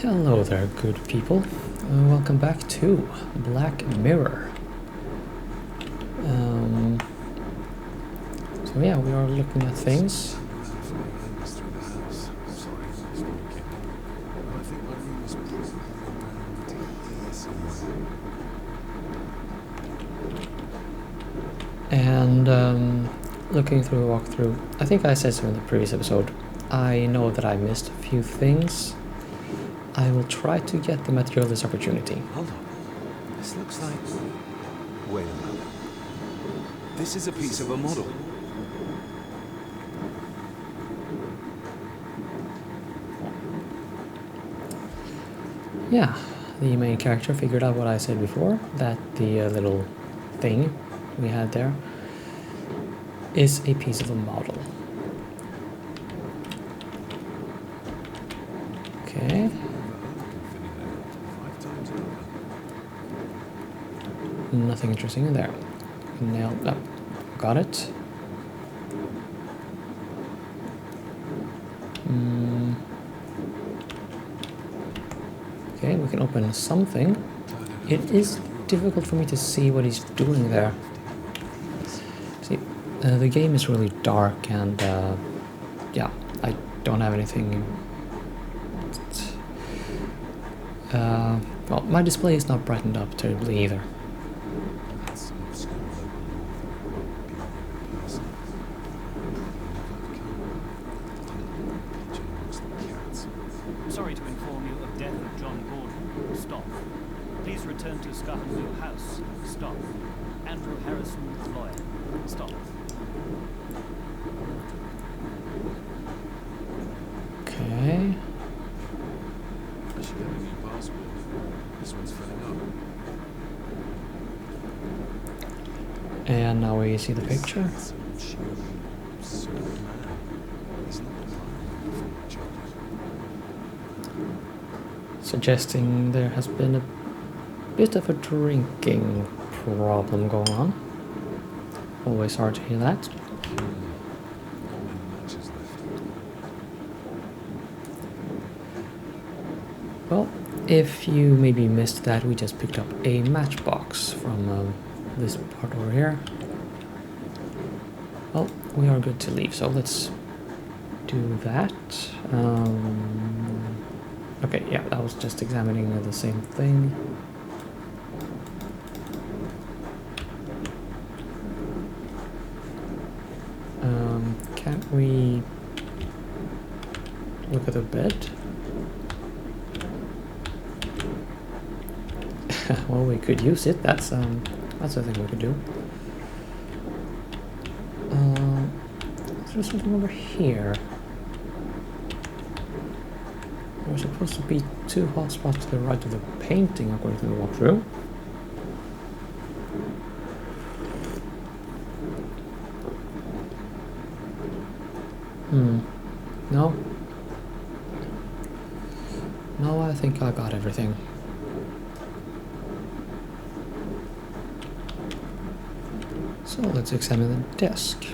Hello there, good people. Welcome back to Black Mirror. So yeah, we are looking at things. And looking through the walkthrough, I think I said so in the previous episode. I know that I missed a few things. I will try to get them at the earliest opportunity. Hold on. This looks like... Wait a minute. This is a piece of a model. Yeah, the main character figured out what I said before, that the little thing we had there is a piece of a model. Okay. Nothing interesting in there. Nailed up. Got it. Okay, we can open something. It is difficult for me to see what he's doing there. See, the game is really dark and yeah, I don't have anything. Well, my display is not brightened up terribly either. Sorry to inform you of death of John Gordon. Stop. Please return to Scarhamville House. Stop. Andrew Harrison, lawyer. Stop. Okay. I should get a new passport. This one's filling up. And now we see the picture. Suggesting there has been a bit of a drinking problem going on. Always hard to hear that. Well, if you maybe missed that, we just picked up a matchbox from this part over here. Well, we are good to leave, so let's do that. Okay, yeah, I was just examining the same thing. Can't we look at the bed? Well, we could use it. That's a thing we could do. There's something over here. There's supposed to be two hotspots to the right of the painting according to the walkthrough. No. No, I think I got everything. So let's examine the desk.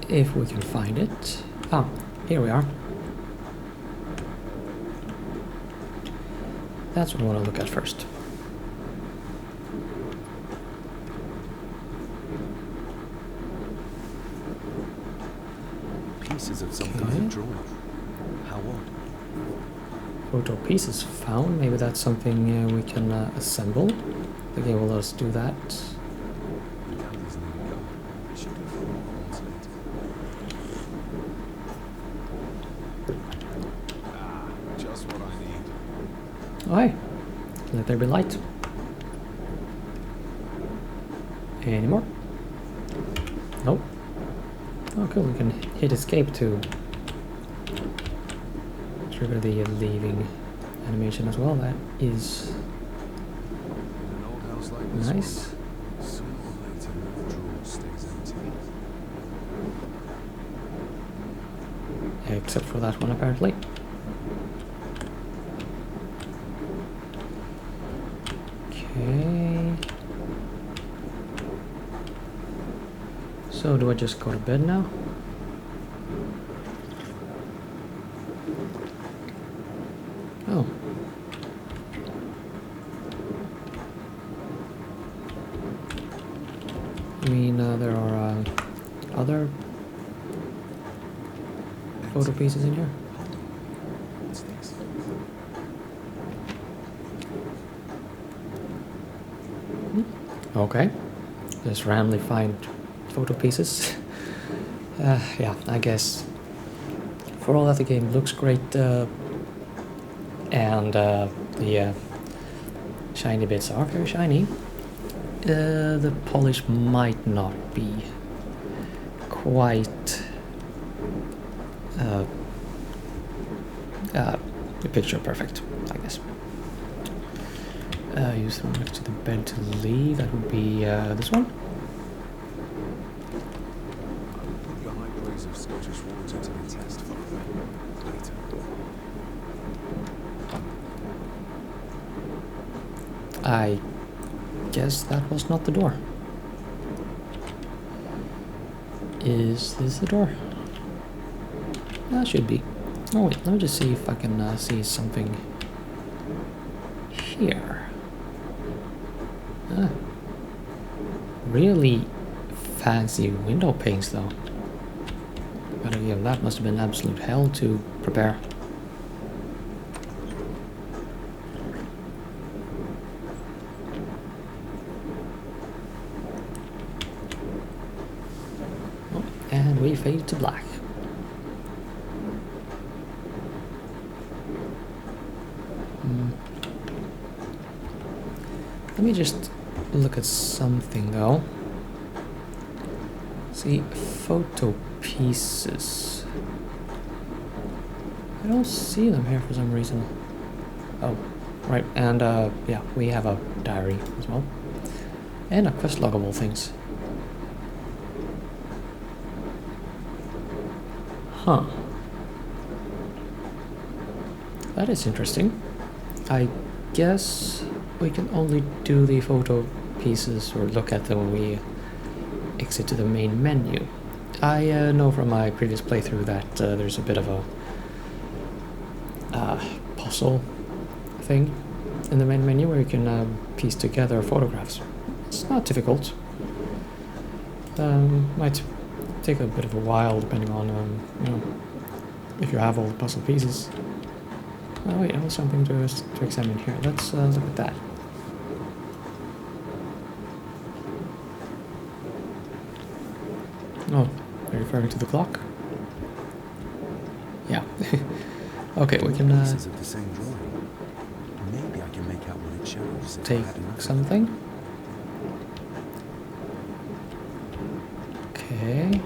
If we can find it. Ah, here we are. That's what I want to look at first. Pieces of some kind of drawing. How odd. Photo pieces found. Maybe that's something we can assemble. The game will let us do that. Just what I need. Oh, hey. Let there be light. Any more? Nope. Oh, cool. We can hit escape to trigger the leaving animation as well. That is In an old house like this nice. one, sooner or later the drawer stays empty. Except for that one, apparently. Okay. So do I just go to bed now? Oh. I mean, there are other photo pieces in here. What's this? Okay. Just randomly find photo pieces. Yeah, I guess for all that the game looks great and the shiny bits are very shiny, the polish might not be quite picture perfect, I guess. Use the one next to the bed to leave. That would be this one. Put your high praise of Scottish water to the test, Father. Later. I guess that was not the door. Is this the door? That should be. Oh wait, let me just see if I can see something here. Really fancy window panes though. But again, that must have been absolute hell to prepare. Oh, and we fade to black. Let me just look at something though. See, photo pieces. I don't see them here for some reason. Oh, right, and yeah, we have a diary as well. And a quest log of all things. Huh. That is interesting. I guess we can only do the photo pieces or look at them when we exit to the main menu. I know from my previous playthrough that there's a bit of a puzzle thing in the main menu where you can piece together photographs. It's not difficult. Might take a bit of a while depending on you know, if you have all the puzzle pieces. Oh wait, I have something to examine here. Let's look at that. Oh, are you referring to the clock? Yeah. Okay, we can Pieces of the same drawing. Maybe I can make out what it shows. if I take had enough of something. Okay.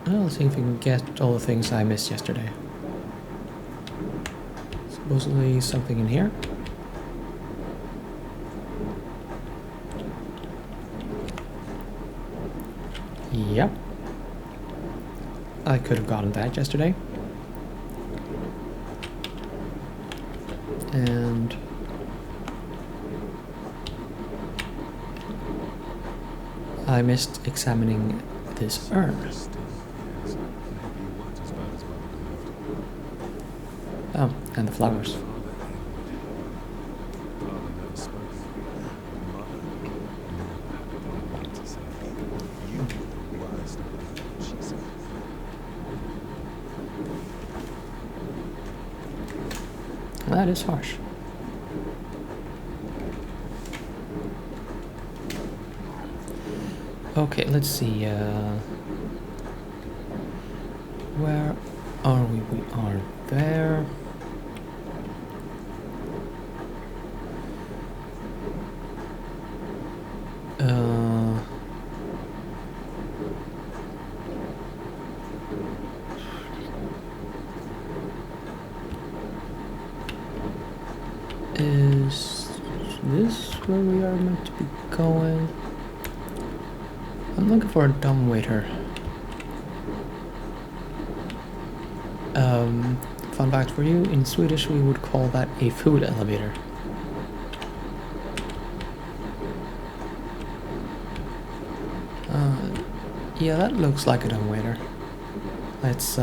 Well, let's see if we can get all the things I missed yesterday. Supposedly something in here. Yep. I could have gotten that yesterday. And I missed examining this urn. Yes, maybe you weren't as bad as Mother believed. Oh, and the flowers. Father never spoke. Mother never had one word to say. You were the worst of them, she said. That is harsh. Okay, let's see. Where are we? We are there. Is this where we are meant to be going? I'm looking for a dumbwaiter. Fun fact for you, in Swedish we would call that a food elevator. Yeah, that looks like a dumbwaiter. Let's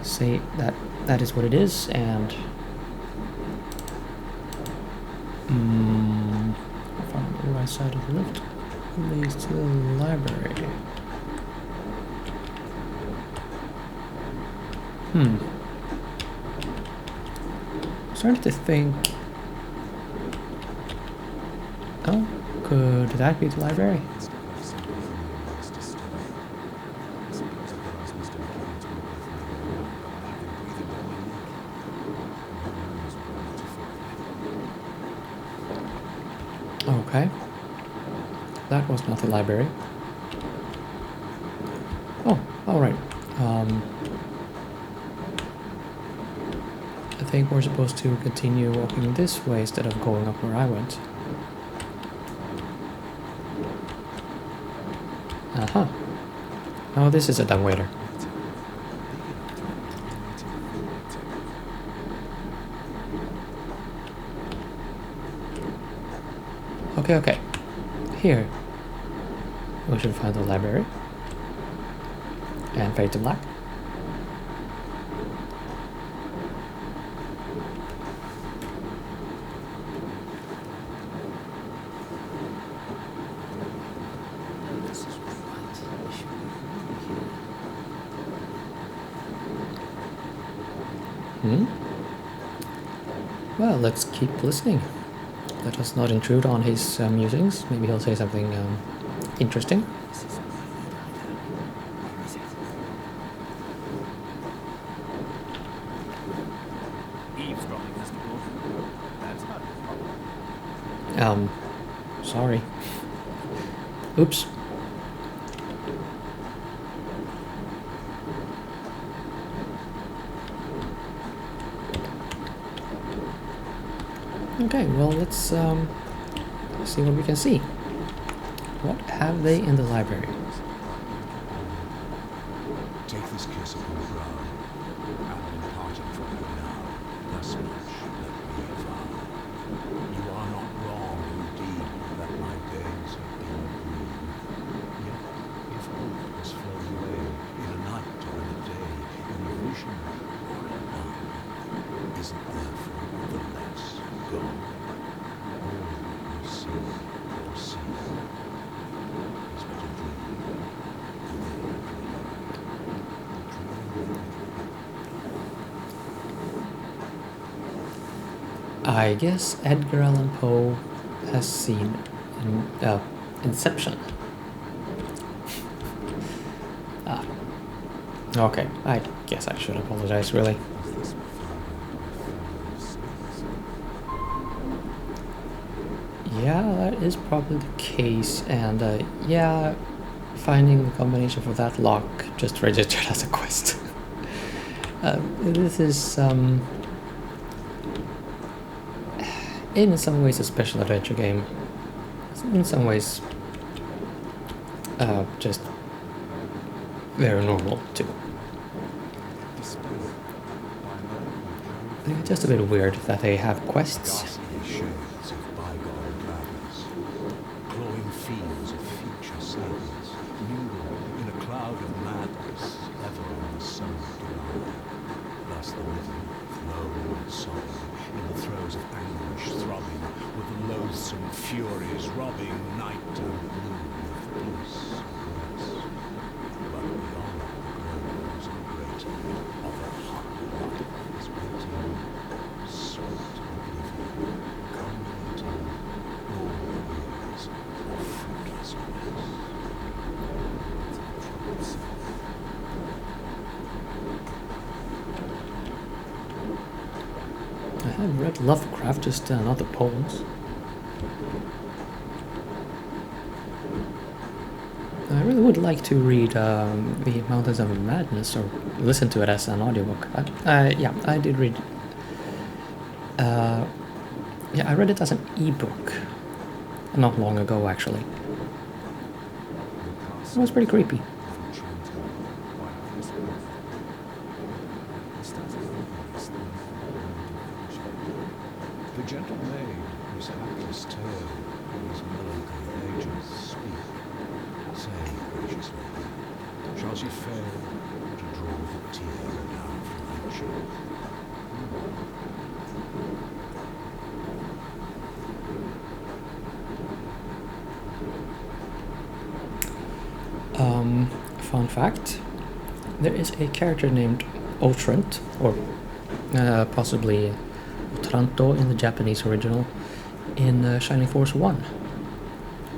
say that that is what it is, and from the right side of the lift leads to the library. Starting to think. Oh, could that be the library? Okay. That was not the library. Oh, alright. I think we're supposed to continue walking this way instead of going up where I went. Uh-huh. Oh, this is a dumbwaiter. Okay, okay. Here. We should find the library. And fade to black. Well, let's keep listening. Let us not intrude on his musings. Maybe he'll say something interesting. Eavesdropping, Mr. Gordon. That's not a problem. Sorry. Oops. Okay, well, let's see what we can see. What have they in the library? Take this kiss upon the brow, and in parting from you now, thus much let me vow. You are not wrong indeed that my days have been green. Yet, if hope has flown away in a night or in a day, in a vision or in none, isn't therefore the less gone. All that we see or see is but a dream within a dream. I guess Edgar Allan Poe has seen Inception. Okay, I guess I should apologize, really. Yeah, that is probably the case, and yeah, finding the combination for that lock just registered as a quest. This is in some ways a special adventure game. In some ways, just very normal too. It's just a bit weird that they have quests. Ghastly shades of bygone gladness, clawing fields of future sadness, mingle in a cloud of madness, ever on the sun denied. Thus the living flow and sobbing, in the throes of anguish throbbing, with the loathsome furies robbing night and moon of peace and rest. But beyond the groves of greater, of a hot light is waiting, sweet oblivion, culminating all years of fruitlessness. I have read Lovecraft, just not the poems. I really would like to read The Mountains of Madness, or listen to it as an audiobook. Yeah, I did read. Yeah, I read it as an ebook not long ago, actually. It was pretty creepy. The gentle maid whose hapless tale these melancholy pages speak, say, gracious lady, shall she fail to draw the tear down from future. Fun fact, there is a character named Otrant, or possibly Otranto in the Japanese original, in Shining Force 1.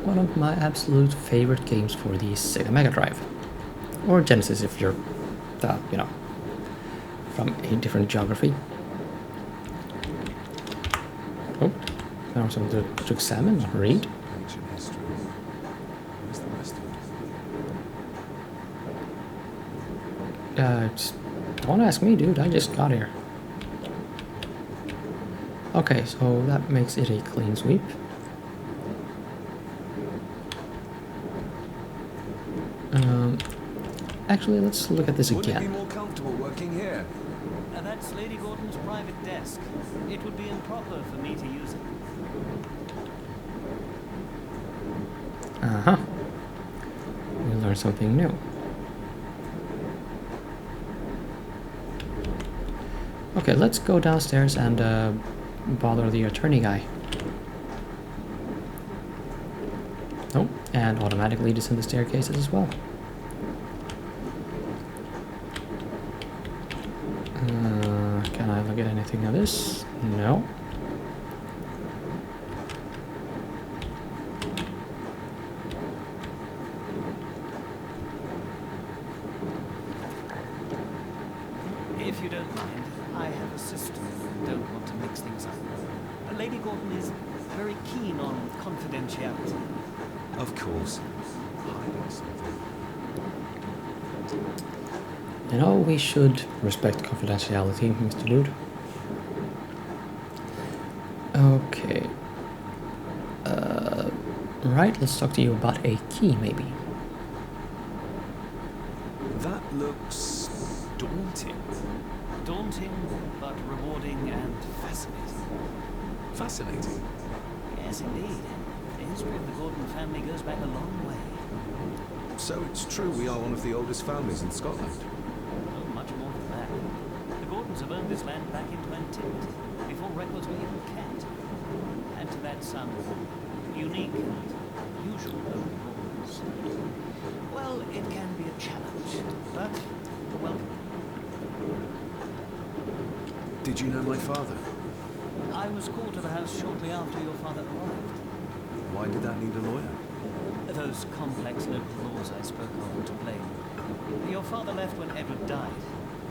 One of my absolute favorite games for the Sega Mega Drive. Or Genesis if you're, from a different geography. Oh, now something to examine, read. Ancient history. Where's the rest of it? Don't ask me, dude. I just got here. Okay, so that makes it a clean sweep. Actually, let's look at this Wouldn't it be again. more comfortable working here? That's Lady Gordon's private desk. It would be improper for me to use it. Uh-huh. We learned something new. Okay, let's go downstairs and bother the attorney guy. Oh, and automatically descend the staircases as well. Can I look at anything of this? No. If you don't mind, I have a sister and don't want to mix things up. Lady Gordon is very keen on confidentiality. Of course. Hiding something. You know, we should respect confidentiality, Mr. Dude. Okay. Right, let's talk to you about a key, maybe. That looks daunting. Daunting, but rewarding and fascinating. Fascinating. Yes, indeed. The history of the Gordon family goes back a long way. So it's true we are one of the oldest families in Scotland. Oh, much more than that. The Gordons have owned this land back into antiquity, before records were even kept. And to that some unique and unusual rules. Well, it can be a challenge, but welcome. Did you know my father? I was called to the house shortly after your father arrived. Why did that need a lawyer? Those complex local laws I spoke of to blame. Your father left when Edward died,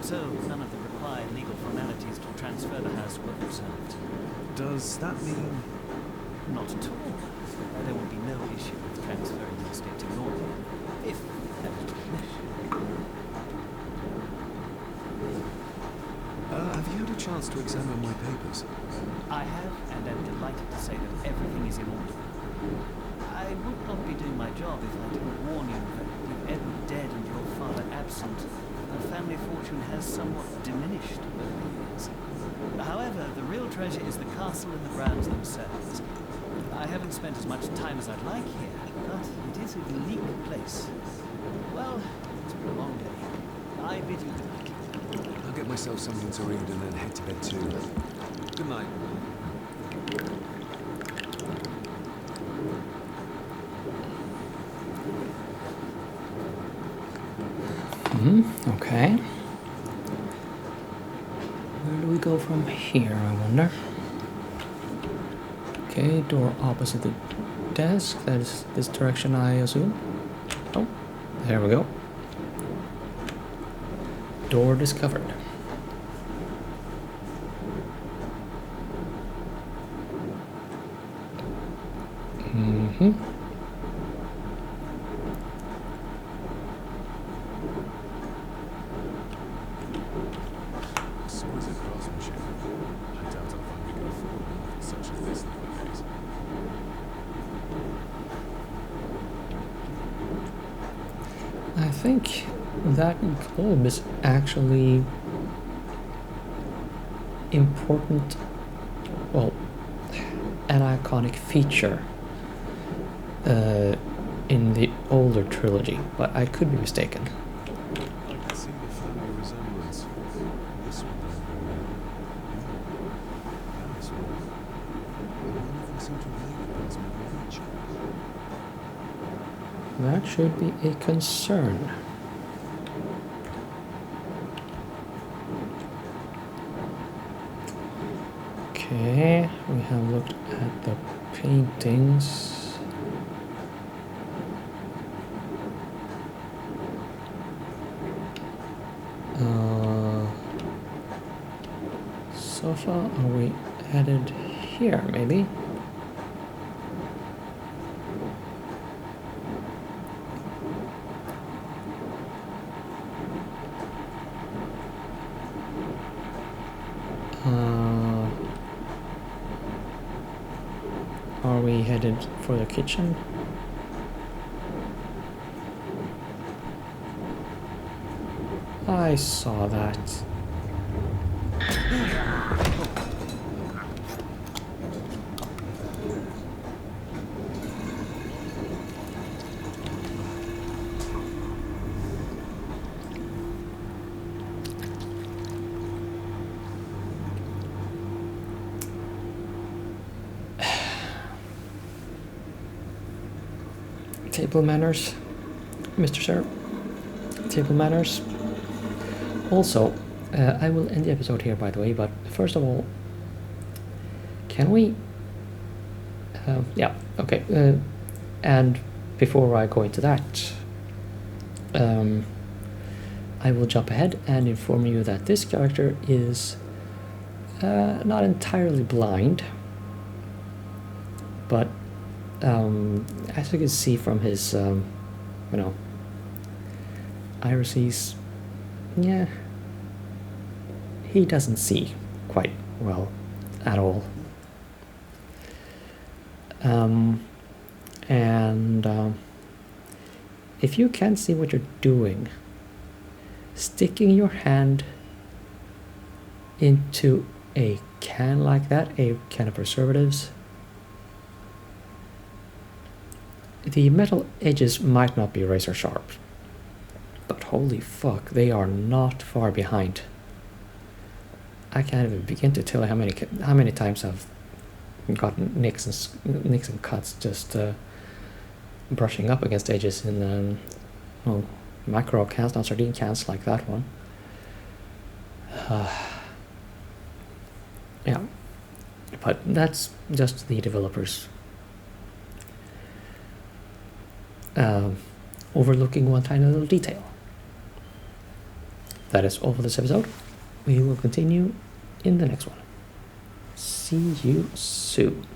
so none of the required legal formalities to transfer the house were observed. Does that mean... Not at all. There will be no issue with transferring the estate to your name, if that was your wish. have you had a chance to examine my papers? I have, and am delighted to say that everything is in order. I would not be doing my job if I didn't warn you that with Edward dead and your father absent, the family fortune has somewhat diminished over the years. However, the real treasure is the castle and the grounds themselves. I haven't spent as much time as I'd like here, but it is a unique place. Well, it's been a long day. I bid you good night. I'll get myself something to read and then head to bed too. Good night. Okay. Where do we go from here, I wonder? Okay, door opposite the desk. That is this direction, I assume. Oh, there we go. Door discovered. Mm-hmm. Exquisite craftsmanship. I doubt I'll find we can afford one such as this nowadays. I think that globe is actually important, well, an iconic feature in the older trilogy, but I could be mistaken. I can see the family resemblance. This one seem to relate the past with nature. That should be a concern. Okay, we have looked at the paintings. Sofa, are we headed here maybe? Are we headed for the kitchen? I saw that. Table manners, Mr. Sir. Table manners. Also, I will end the episode here, by the way, but first of all, can we... yeah, okay. And before I go into that, I will jump ahead and inform you that this character is not entirely blind, but as you can see from his, irises, yeah, he doesn't see quite well at all. If you can't see what you're doing, sticking your hand into a can like that, a can of preservatives, the metal edges might not be razor sharp, but holy fuck, they are not far behind. I can't even begin to tell you how many times I've gotten nicks and cuts just brushing up against edges in macro cans, not sardine cans like that one. Yeah, but that's just the developers overlooking one tiny little detail. That is all for this episode. We will continue in the next one. See you soon.